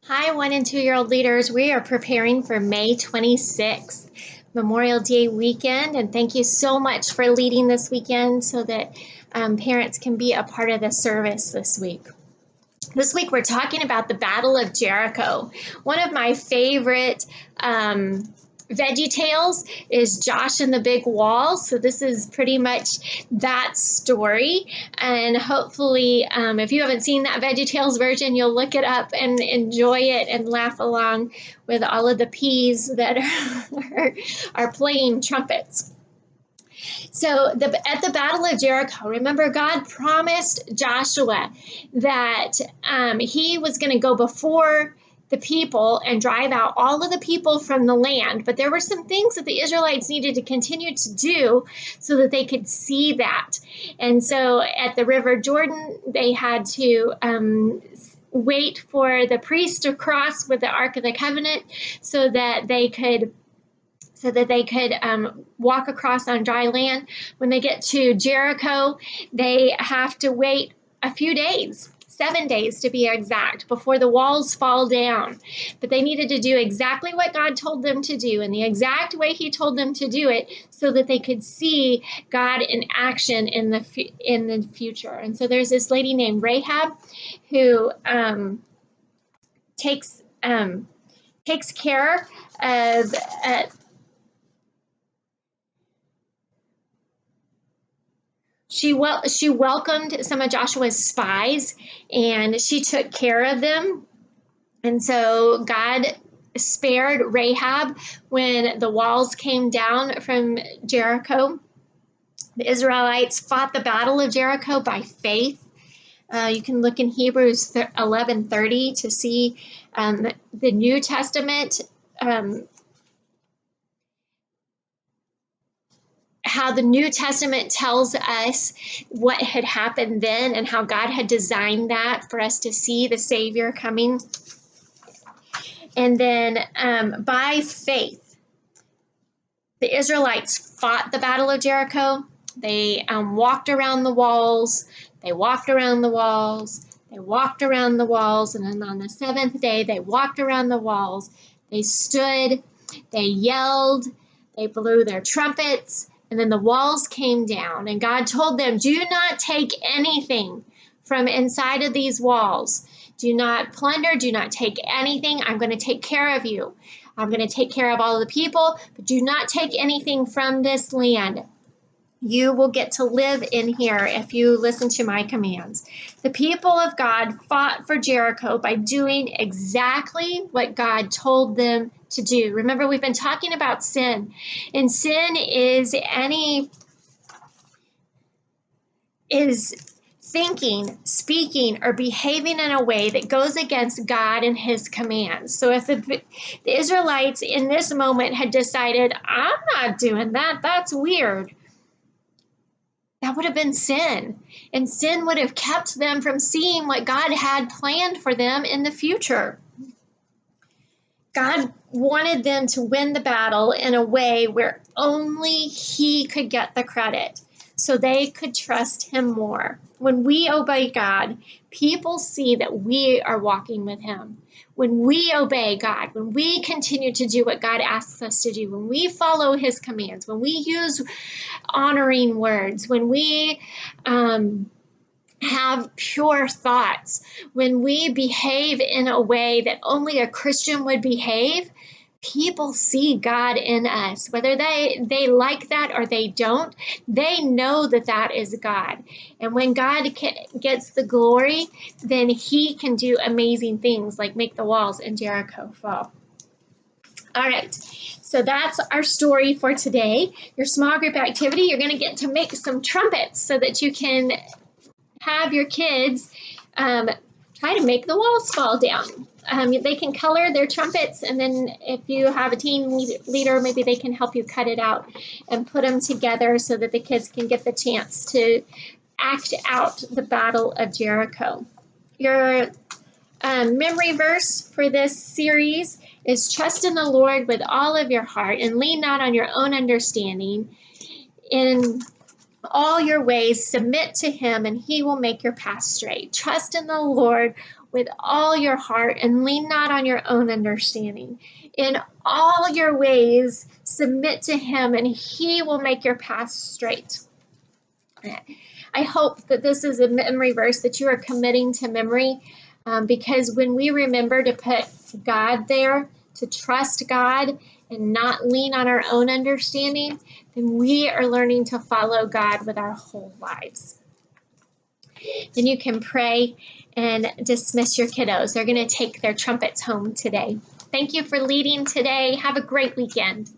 Hi, 1 and 2 year old leaders. We are preparing for May 26th, Memorial Day weekend, and thank you so much for leading this weekend so that parents can be a part of the service this week. This week, we're talking about the Battle of Jericho. One of my favorite Veggie Tales is Josh and the Big Wall. So this is pretty much that story. And hopefully, if you haven't seen that Veggie Tales version, you'll look it up and enjoy it and laugh along with all of the peas that are playing trumpets. So at the Battle of Jericho, remember God promised Joshua that he was going to go before the people and drive out all of the people from the land. But there were some things that the Israelites needed to continue to do so that they could see that. And so at the River Jordan, they had to wait for the priest to cross with the Ark of the Covenant so that they could walk across on dry land. When they get to Jericho, they have to wait a few days, 7 days to be exact, before the walls fall down. But they needed to do exactly what God told them to do in the exact way He told them to do it so that they could see God in action in the future. And so there's this lady named Rahab who takes care of She welcomed some of Joshua's spies and she took care of them. And so God spared Rahab when the walls came down from Jericho. The Israelites fought the Battle of Jericho by faith. You can look in Hebrews 11:30 to see the New Testament, how the New Testament tells us what had happened then and how God had designed that for us to see the Savior coming. And then by faith, the Israelites fought the Battle of Jericho. They walked around the walls. They walked around the walls. They walked around the walls. And then on the seventh day, they walked around the walls. They stood. They yelled. They blew their trumpets. And then the walls came down. And God told them, do not take anything from inside of these walls. Do not plunder. Do not take anything. I'm going to take care of you. I'm going to take care of all of the people, but do not take anything from this land. You will get to live in here if you listen to my commands. The people of God fought for Jericho by doing exactly what God told them to do. Remember, we've been talking about sin, and sin is thinking, speaking, or behaving in a way that goes against God and His commands. So if the Israelites in this moment had decided, I'm not doing that, that's weird, that would have been sin. And sin would have kept them from seeing what God had planned for them in the future. God wanted them to win the battle in a way where only He could get the credit, so they could trust Him more. When we obey God, people see that we are walking with Him. When we obey God, when we continue to do what God asks us to do, when we follow His commands, when we use honoring words, when we have pure thoughts, when we behave in a way that only a Christian would behave, people see God in us. Whether they like that or they don't, they know that that is God. And when God gets the glory, then He can do amazing things like make the walls in Jericho fall. All right, so that's our story for today. Your small group activity, you're going to get to make some trumpets so that you can have your kids try to make the walls fall down. They can color their trumpets, and then if you have a teen leader, maybe they can help you cut it out and put them together so that the kids can get the chance to act out the Battle of Jericho. Your memory verse for this series is trust in the Lord with all of your heart and lean not on your own understanding. In all your ways, submit to Him, and He will make your path straight. Trust in the Lord with all your heart and lean not on your own understanding. In all your ways, submit to him, and he will make your path straight. I hope that this is a memory verse that you are committing to memory, because when we remember to put God there, to trust God and not lean on our own understanding, then we are learning to follow God with our whole lives. Then you can pray and dismiss your kiddos. They're going to take their trumpets home today. Thank you for leading today. Have a great weekend.